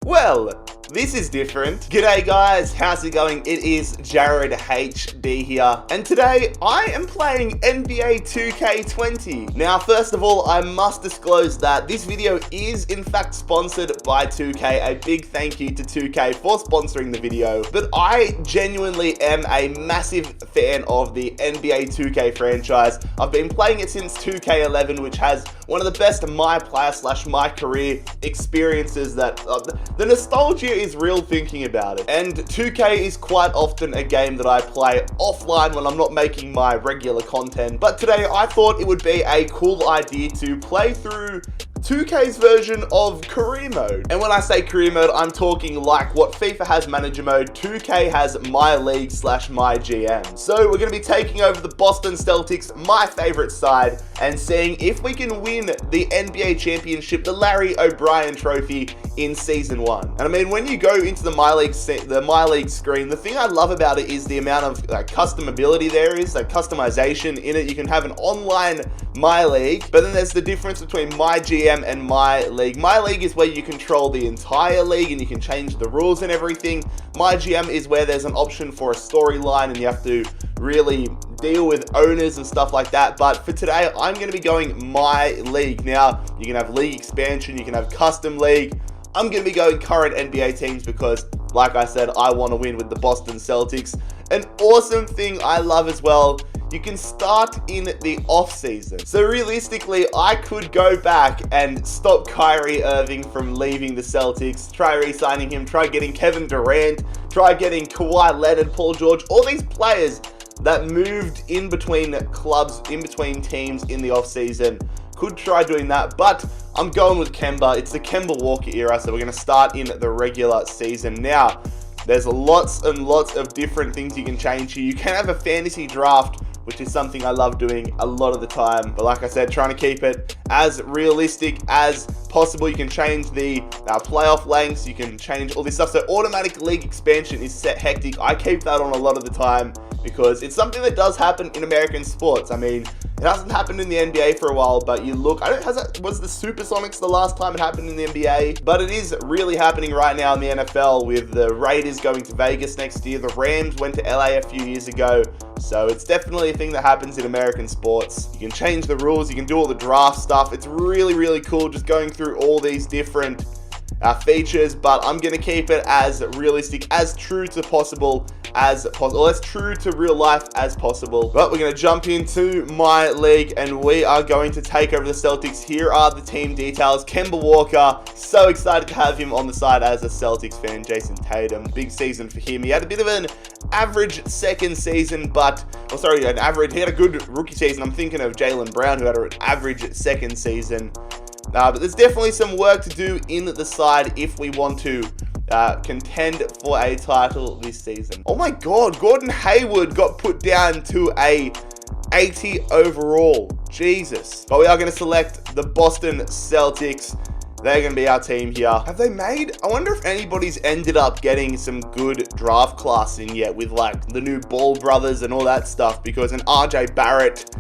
Well, this is different. G'day guys, how's it going? It is Jared HD here, and today I am playing NBA 2K20. Now, first of all, I must disclose that this video is in fact sponsored by 2K. A big thank you to 2K for sponsoring the video, but I genuinely am a massive fan of the NBA 2K franchise. I've been playing it since 2K11, which has one of the best my player / my career experiences that the nostalgia is real thinking about it. And 2K is quite often a game that I play offline when I'm not making my regular content. But today I thought it would be a cool idea to play through 2K's version of career mode. And when I say career mode, I'm talking like what FIFA has manager mode, 2K has MyLeague / MyGM. So we're going to be taking over the Boston Celtics, my favorite side, and seeing if we can win the NBA championship, the Larry O'Brien trophy in season 1. And I mean, when you go into the MyLeague screen, the thing I love about it is the amount of customability there is, like customization in it. You can have an online MyLeague, but then there's the difference between MyGM and MyLeague. MyLeague is where you control the entire league and you can change the rules and everything. MyGM is where there's an option for a storyline and you have to really deal with owners and stuff like that. But for today, I'm going to be going MyLeague. Now, you can have league expansion, you can have custom league. I'm going to be going current NBA teams because, like I said, I want to win with the Boston Celtics. An awesome thing I love as well, you can start in the off-season. So realistically, I could go back and stop Kyrie Irving from leaving the Celtics, try re-signing him, try getting Kevin Durant, try getting Kawhi Leonard, Paul George, all these players that moved in between clubs, in between teams in the off-season. Could try doing that, but I'm going with Kemba. It's the Kemba Walker era, so we're going to start in the regular season. Now, there's lots and lots of different things you can change here. You can have a fantasy draft, which is something I love doing a lot of the time. But like I said, trying to keep it as realistic as possible. You can change the playoff lengths. You can change all this stuff. So automatic league expansion is set hectic. I keep that on a lot of the time because it's something that does happen in American sports. I mean, it hasn't happened in the NBA for a while, but you look, was the Supersonics the last time it happened in the NBA? But it is really happening right now in the NFL with the Raiders going to Vegas next year. The Rams went to LA a few years ago. So it's definitely a thing that happens in American sports. You can change the rules, you can do all the draft stuff. It's really, really cool just going through all these different features, but I'm going to keep it as realistic, as true to possible as possible, as true to real life as possible. But we're going to jump into MyLeague and we are going to take over the Celtics. Here are the team details. Kemba Walker, so excited to have him on the side as a Celtics fan. Jason Tatum, big season for him. He had a bit of an average second season, but, he had a good rookie season. I'm thinking of Jaylen Brown, who had an average second season. But there's definitely some work to do in the side if we want to contend for a title this season. Oh my God, Gordon Hayward got put down to a 80 overall. Jesus. But we are going to select the Boston Celtics. They're going to be our team here. Have they made? I wonder if anybody's ended up getting some good draft class in yet with like the new Ball brothers and all that stuff, because an RJ Barrett.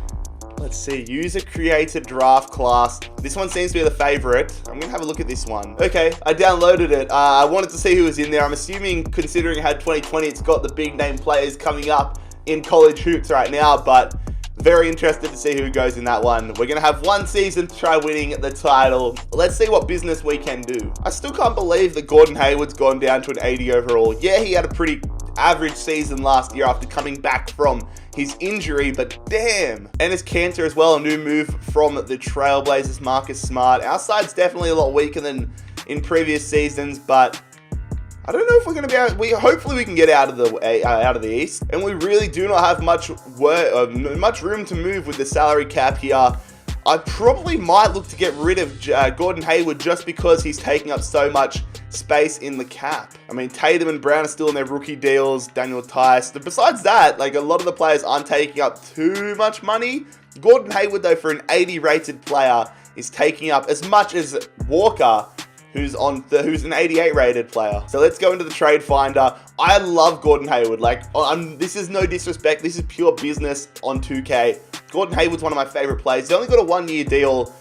Let's see, user created draft class. This one seems to be the favorite. I'm gonna have a look at this one. Okay, I downloaded it. I wanted to see who was in there. I'm assuming, considering it had 2020, it's got the big name players coming up in college hoops right now, but very interested to see who goes in that one. We're gonna have one season to try winning the title. Let's see what business we can do. I still can't believe that Gordon Hayward's gone down to an 80 overall. Yeah, he had a pretty average season last year after coming back from his injury, but damn. And his cancer as well, a new move from the Trailblazers, Marcus Smart. Our side's definitely a lot weaker than in previous seasons, but I don't know if we're going to be able, hopefully we can get out of the East. And we really do not have much room to move with the salary cap here. I probably might look to get rid of Gordon Hayward just because he's taking up so much space in the cap. I mean, Tatum and Brown are still in their rookie deals, Daniel Tice. Besides that, like a lot of the players aren't taking up too much money. Gordon Hayward, though, for an 80 rated player, is taking up as much as Walker, who's an 88 rated player. So let's go into the trade finder. I love Gordon Hayward. Like, this is no disrespect. This is pure business on 2K. Gordon Hayward's one of my favorite players. He only got a 1-year deal.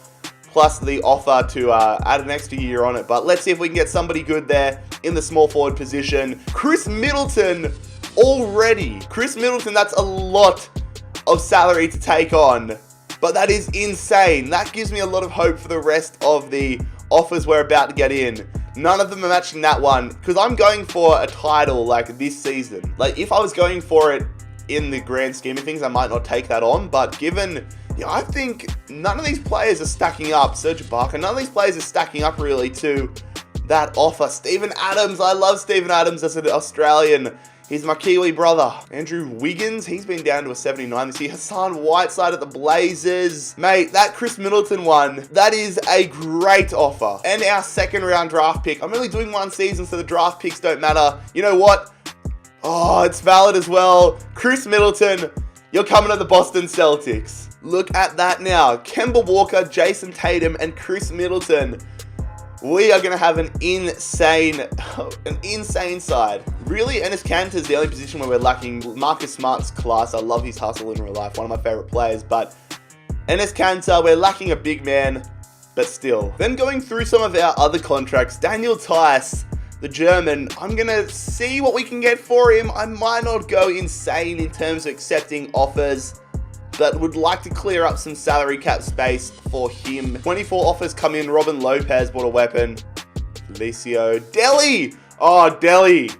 plus the offer to add an extra year on it. But let's see if we can get somebody good there in the small forward position. Chris Middleton already. Chris Middleton, that's a lot of salary to take on. But that is insane. That gives me a lot of hope for the rest of the offers we're about to get in. None of them are matching that one, because I'm going for a title like this season. Like, if I was going for it in the grand scheme of things, I might not take that on. But given, I think none of these players are stacking up. Serge Ibaka, none of these players are stacking up really to that offer. Steven Adams, I love Steven Adams as an Australian. He's my Kiwi brother. Andrew Wiggins, he's been down to a 79 this year. Hassan Whiteside at the Blazers. Mate, that Chris Middleton one, that is a great offer. And our second round draft pick. I'm only doing one season, so the draft picks don't matter. You know what? Oh, it's valid as well. Chris Middleton, you're coming to the Boston Celtics. Look at that now. Kemba Walker, Jason Tatum, and Chris Middleton. We are going to have an insane side. Really, Enes Kanter is the only position where we're lacking. Marcus Smart's class. I love his hustle in real life. One of my favorite players. But Enes Kanter, we're lacking a big man, but still. Then going through some of our other contracts, Daniel Theis, the German, I'm going to see what we can get for him. I might not go insane in terms of accepting offers, but would like to clear up some salary cap space for him. 24 offers come in. Robin Lopez bought a weapon. Felicio. Delhi! Oh, Delhi.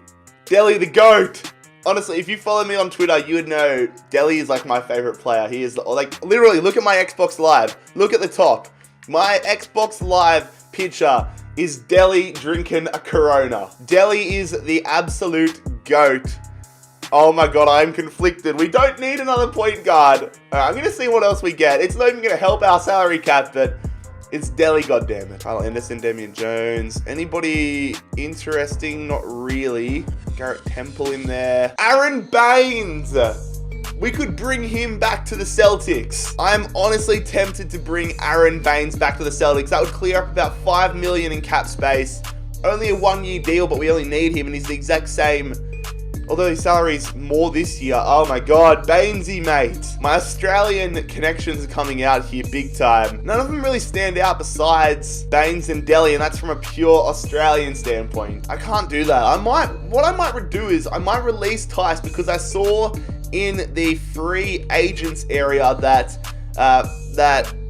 Delhi the GOAT. Honestly, if you follow me on Twitter, you would know Delhi is like my favorite player. He is like, literally, look at my Xbox Live. Look at the top. My Xbox Live picture is Delhi drinking a Corona. Delhi is the absolute GOAT. Oh my god, I'm conflicted. We don't need another point guard. I'm going to see what else we get. It's not even going to help our salary cap, but it's Delhi, goddammit. Kyle Anderson, Damian Jones. Anybody interesting? Not really. Garrett Temple in there. Aaron Baines. We could bring him back to the Celtics. I'm honestly tempted to bring Aaron Baines back to the Celtics. That would clear up about $5 million in cap space. Only a 1-year deal, but we only need him, and he's the exact same. Although his salary's more this year. Oh my god, Bainesy, mate. My Australian connections are coming out here big time. None of them really stand out besides Baines and Delhi, and that's from a pure Australian standpoint. I can't do that. What I might do is I might release Theis, because I saw in the free agents area that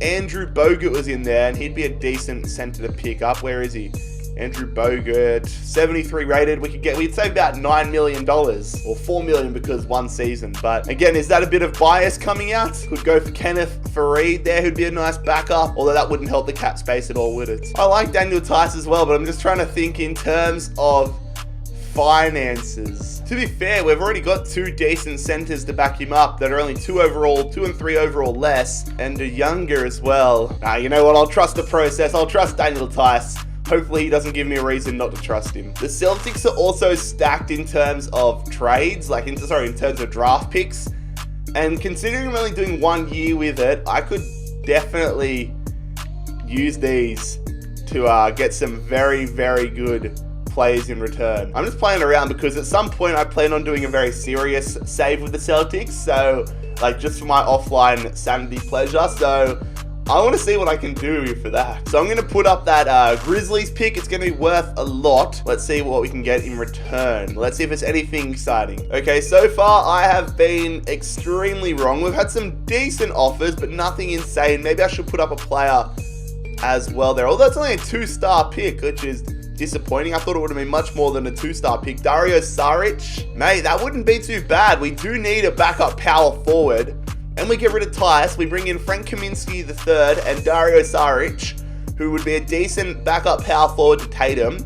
Andrew Bogut was in there, and he'd be a decent center to pick up. Where is he? Andrew Bogut, 73 rated. We'd save about $9 million, or $4 million because one season. But again, is that a bit of bias coming out? Could go for Kenneth Faried there, who'd be a nice backup, although that wouldn't help the cap space at all, would it? I like Daniel Theis as well, but I'm just trying to think in terms of finances. To be fair, we've already got two decent centers to back him up that are only 2 and 3 overall less, and are younger as well. You know what? I'll trust the process. I'll trust Daniel Theis. Hopefully he doesn't give me a reason not to trust him. The Celtics are also stacked in terms of trades, in terms of draft picks. And considering I'm only doing 1 year with it, I could definitely use these to get some very, very good players in return. I'm just playing around because at some point I plan on doing a very serious save with the Celtics. So, just for my offline sanity pleasure. So, I want to see what I can do for that. So I'm going to put up that Grizzlies pick. It's going to be worth a lot. Let's see what we can get in return. Let's see if it's anything exciting. Okay, so far I have been extremely wrong. We've had some decent offers, but nothing insane. Maybe I should put up a player as well there. Although it's only a 2-star pick, which is disappointing. I thought it would have been much more than a 2-star pick. Dario Saric. Mate, that wouldn't be too bad. We do need a backup power forward. And we get rid of Theis. We bring in Frank Kaminsky III and Dario Saric, who would be a decent backup power forward to Tatum.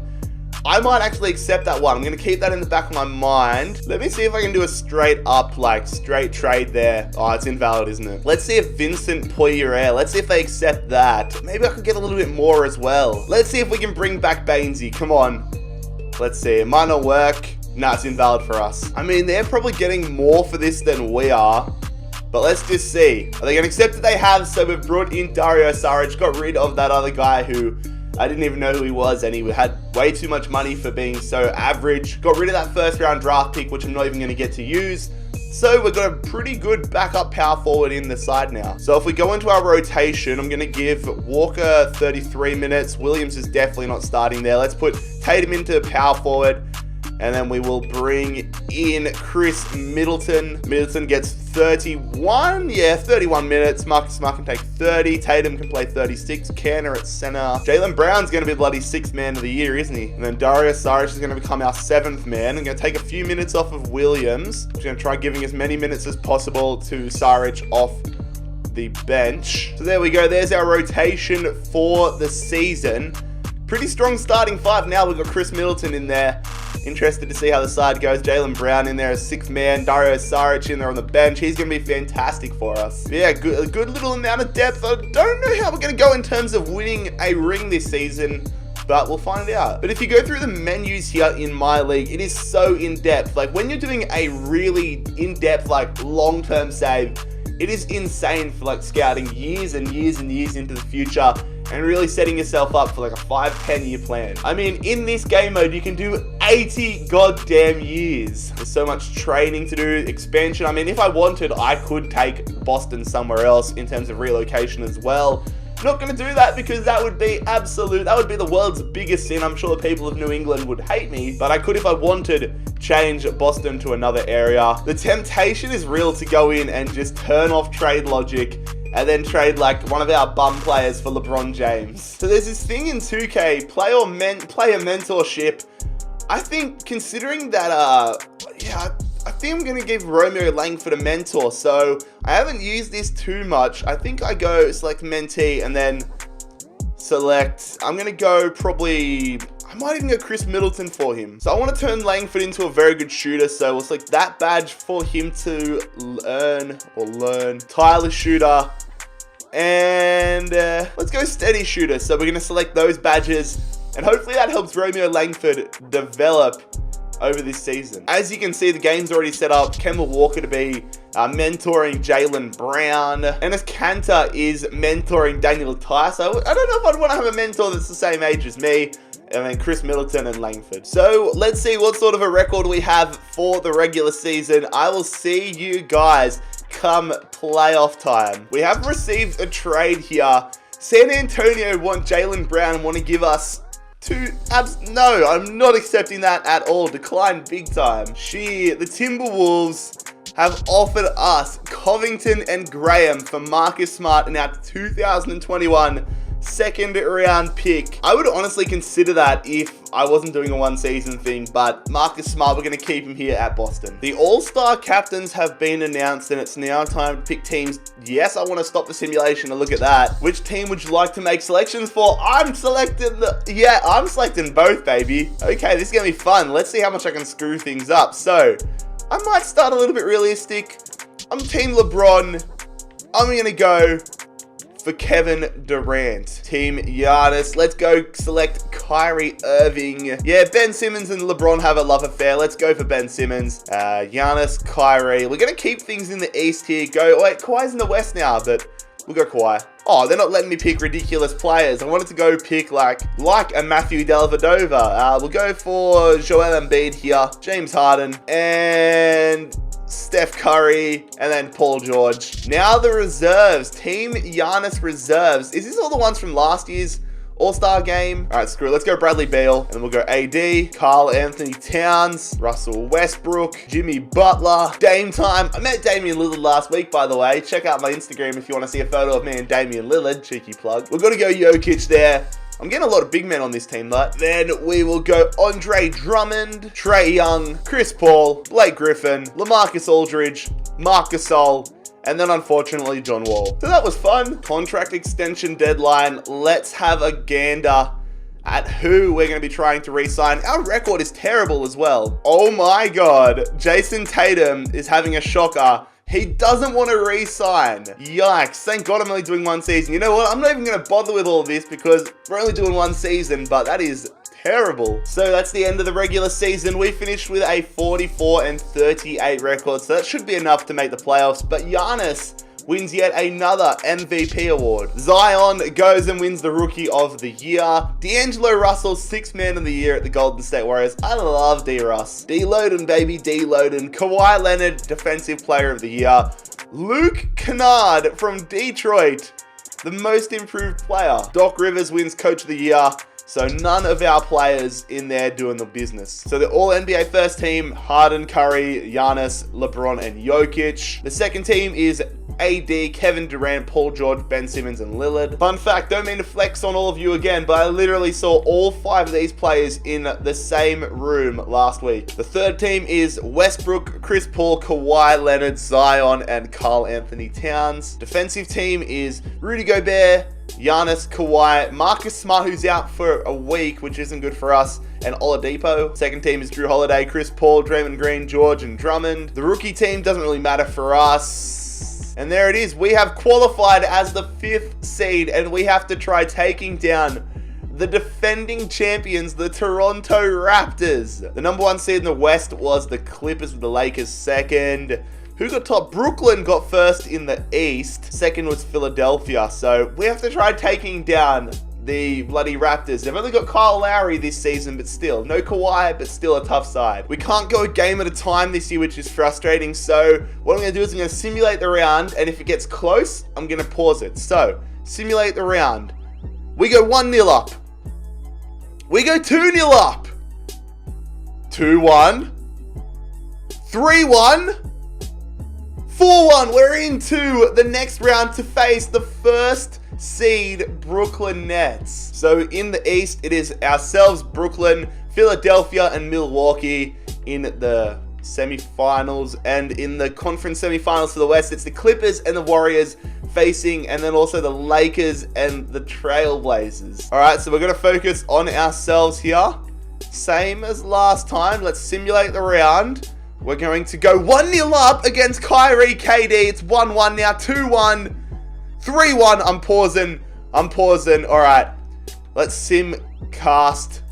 I might actually accept that one. I'm going to keep that in the back of my mind. Let me see if I can do a straight up, straight trade there. Oh, it's invalid, isn't it? Let's see if Vincent Poirier, let's see if they accept that. Maybe I could get a little bit more as well. Let's see if we can bring back Bainesy. Come on. Let's see. It might not work. Nah, it's invalid for us. I mean, they're probably getting more for this than we are. But let's just see. Are they going to accept that they have? So we've brought in Dario Saric, got rid of that other guy who I didn't even know who he was, and he had way too much money for being so average. Got rid of that first round draft pick, which I'm not even going to get to use. So we've got a pretty good backup power forward in the side now. So if we go into our rotation, I'm going to give Walker 33 minutes. Williams is definitely not starting there. Let's put Tatum into power forward. And then we will bring in Chris Middleton. Middleton gets 31. Yeah, 31 minutes. Marcus Smart can take 30. Tatum can play 36. Canner at center. Jaylen Brown's going to be bloody 6th man of the year, isn't he? And then Dario Saric is going to become our 7th man. I'm going to take a few minutes off of Williams. I'm going to try giving as many minutes as possible to Saric off the bench. So there we go. There's our rotation for the season. Pretty strong starting 5 now. We've got Chris Middleton in there. Interested to see how the side goes. Jaylen Brown in there as 6th man. Dario Saric in there on the bench. He's going to be fantastic for us. But yeah, a good little amount of depth. I don't know how we're going to go in terms of winning a ring this season, but we'll find out. But if you go through the menus here in MyLeague, it is so in-depth. Like when you're doing a really in-depth, like long-term save, it is insane for like scouting years and years and years into the future and really setting yourself up for like a 5-10 year plan. I mean, in this game mode, you can do 80 goddamn years. There's so much training to do, expansion. I mean, if I wanted, I could take Boston somewhere else in terms of relocation as well. Not going to do that because that would be the world's biggest sin. I'm sure the people of New England would hate me, but I could, if I wanted, change Boston to another area. The temptation is real to go in and just turn off trade logic and then trade like one of our bum players for LeBron James. So there's this thing in 2K, player mentorship. I think considering that, I think I'm going to give Romeo Langford a mentor. So I haven't used this too much. I think I go select mentee and then select, I'm going to go probably, I might even go Chris Middleton for him. So I want to turn Langford into a very good shooter. So we'll select that badge for him to learn. Tireless shooter. And let's go steady shooter. So we're going to select those badges. And hopefully that helps Romeo Langford develop over this season. As you can see, the game's already set up. Kemba Walker to be mentoring Jaylen Brown. And as Cantor is mentoring Daniel Tice. So I don't know if I'd want to have a mentor that's the same age as me. And then Chris Middleton and Langford. So let's see what sort of a record we have for the regular season. I will see you guys come playoff time. We have received a trade here. San Antonio want Jaylen Brown and want to give us no, I'm not accepting that at all. Declined big time. The Timberwolves have offered us Covington and Graham for Marcus Smart in our 2021 second round pick. I would honestly consider that if I wasn't doing a 1 season thing, but Marcus Smart, we're going to keep him here at Boston. The All-Star captains have been announced and it's now time to pick teams. Yes, I want to stop the simulation and look at that. Which team would you like to make selections for? I'm selecting both, baby. Okay, this is going to be fun. Let's see how much I can screw things up. So, I might start a little bit realistic. I'm Team LeBron. I'm going to go for Kevin Durant. Team Giannis. Let's go select Kyrie Irving. Yeah, Ben Simmons and LeBron have a love affair. Let's go for Ben Simmons. Giannis, Kyrie. We're going to keep things in the East here. Wait, Kawhi's in the West now, but we'll go Kawhi. Oh, they're not letting me pick ridiculous players. I wanted to go pick like a Matthew Dellavedova. We'll go for Joel Embiid here. James Harden. And Steph Curry, and then Paul George. Now the reserves. Team Giannis reserves. Is this all the ones from last year's All-Star game? All right, screw it. Let's go Bradley Beal, and then we'll go AD, Karl Anthony Towns, Russell Westbrook, Jimmy Butler, Dame time. I met Damian Lillard last week, by the way. Check out my Instagram if you want to see a photo of me and Damian Lillard. Cheeky plug. We're going to go Jokic there. I'm getting a lot of big men on this team, but then we will go Andre Drummond, Trae Young, Chris Paul, Blake Griffin, LaMarcus Aldridge, Marc Gasol, and then unfortunately John Wall. So that was fun. Contract extension deadline. Let's have a gander at who we're going to be trying to re-sign. Our record is terrible as well. Oh my God. Jason Tatum is having a shocker. He doesn't want to re-sign. Yikes. Thank God I'm only doing 1 season. You know what? I'm not even going to bother with all of this because we're only doing 1 season, but that is terrible. So that's the end of the regular season. We finished with a 44-38 record, so that should be enough to make the playoffs. But Giannis wins yet another MVP award. Zion goes and wins the Rookie of the Year. D'Angelo Russell, 6th Man of the Year at the Golden State Warriors. I love D-Russ. D-Loadin, baby, D-Loadin. Kawhi Leonard, Defensive Player of the Year. Luke Kennard from Detroit, the Most Improved Player. Doc Rivers wins Coach of the Year. So none of our players in there doing the business. So the All-NBA first team, Harden, Curry, Giannis, LeBron, and Jokic. The second team is AD, Kevin Durant, Paul George, Ben Simmons, and Lillard. Fun fact, don't mean to flex on all of you again, but I literally saw all 5 of these players in the same room last week. The third team is Westbrook, Chris Paul, Kawhi Leonard, Zion, and Karl Anthony Towns. Defensive team is Rudy Gobert, Giannis, Kawhi, Marcus Smart, who's out for a week, which isn't good for us, and Oladipo. Second team is Drew Holiday, Chris Paul, Draymond Green, George, and Drummond. The rookie team doesn't really matter for us. And there it is. We have qualified as the 5th seed, and we have to try taking down the defending champions, the Toronto Raptors. The number 1 seed in the West was the Clippers, with the Lakers second. Who got top? Brooklyn got first in the East. Second was Philadelphia. So we have to try taking down the bloody Raptors. They've only got Kyle Lowry this season, but still. No Kawhi, but still a tough side. We can't go a game at a time this year, which is frustrating. So what I'm going to do is I'm going to simulate the round. And if it gets close, I'm going to pause it. So simulate the round. We go 1-0 up. We go 2-0 up. 2-1. 3-1. 4-1, we're into the next round to face the first seed Brooklyn Nets. So in the East, it is ourselves, Brooklyn, Philadelphia, and Milwaukee in the semifinals. And in the conference semifinals for the West, it's the Clippers and the Warriors facing, and then also the Lakers and the Trailblazers. All right, so we're going to focus on ourselves here. Same as last time. Let's simulate the round. We're going to go 1-0 up against Kyrie KD. It's 1-1 now, 2-1, 3-1. I'm pausing. All right. Let's simcast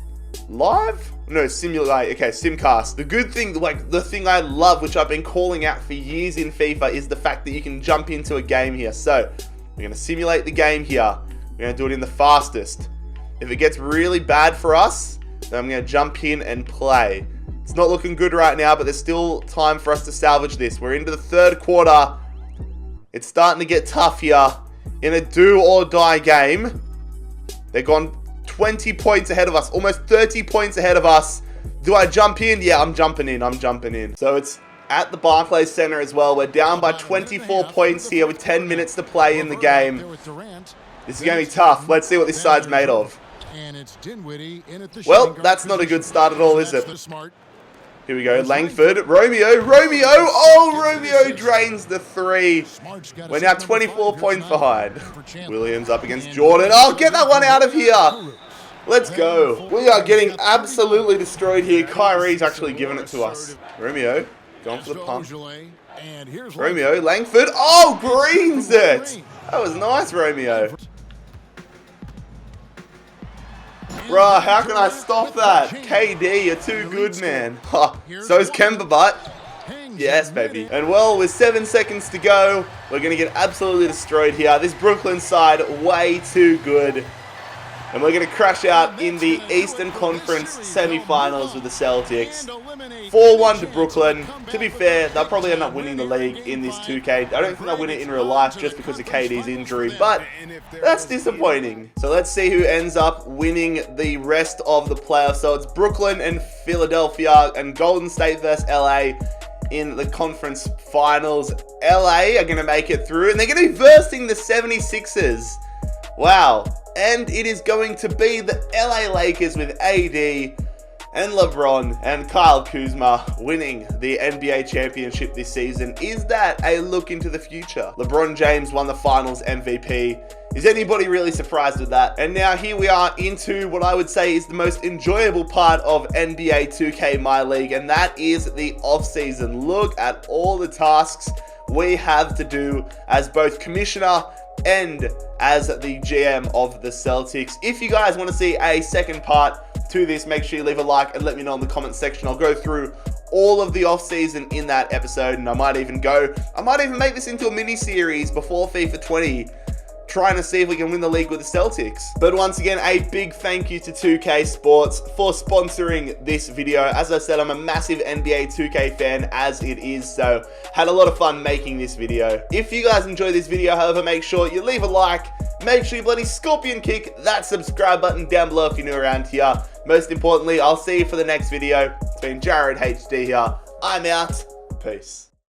live? No, simulate. Okay, simcast. The good thing, like the thing I love, which I've been calling out for years in FIFA, is the fact that you can jump into a game here. So we're going to simulate the game here. We're going to do it in the fastest. If it gets really bad for us, then I'm going to jump in and play. It's not looking good right now, but there's still time for us to salvage this. We're into the 3rd quarter. It's starting to get tough here in a do-or-die game. They've gone 20 points ahead of us, almost 30 points ahead of us. Do I jump in? Yeah, I'm jumping in. So it's at the Barclays Center as well. We're down by 24 points here with 10 minutes to play in the game. This is going to be tough. Let's see what this side's made of. Well, that's not a good start at all, is it? Here we go, Langford, Romeo, oh, Romeo drains the 3. We're now 24 points behind. Williams up against Jordan. Oh, get that one out of here. Let's go. We are getting absolutely destroyed here. Kyrie's actually giving it to us. Romeo, going for the pump. Romeo, Langford, oh, greens it. That was nice, Romeo. Bruh, how can I stop that? KD, you're too good, man. So is Kemba Butt. Yes, baby. And well, with 7 seconds to go, we're going to get absolutely destroyed here. This Brooklyn side, way too good. And we're going to crash out in the Eastern Conference semifinals with the Celtics. 4-1 to Brooklyn. To be fair, they'll probably end up winning the league in this 2K. I don't think they'll win it in real life just because of KD's injury, but that's disappointing. So let's see who ends up winning the rest of the playoffs. So it's Brooklyn and Philadelphia and Golden State versus LA in the conference finals. LA are going to make it through, and they're going to be versing the 76ers. Wow. And it is going to be the LA Lakers with AD and LeBron and Kyle Kuzma winning the NBA championship this season. Is that a look into the future? LeBron James won the finals MVP. Is anybody really surprised with that? And now here we are into what I would say is the most enjoyable part of NBA 2K MyLeague, and that is the off-season. Look at all the tasks we have to do as both commissioner and as the GM of the Celtics. If you guys want to see a second part to this, make sure you leave a like and let me know in the comment section. I'll go through all of the off-season in that episode, and I might even make this into a mini-series before FIFA 20, trying to see if we can win the league with the Celtics. But once again, a big thank you to 2K Sports for sponsoring this video. As I said, I'm a massive NBA 2K fan as it is, so had a lot of fun making this video. If you guys enjoyed this video, however, make sure you leave a like, make sure you bloody scorpion kick that subscribe button down below if you're new around here. Most importantly, I'll see you for the next video. It's been Jared HD here. I'm out. Peace.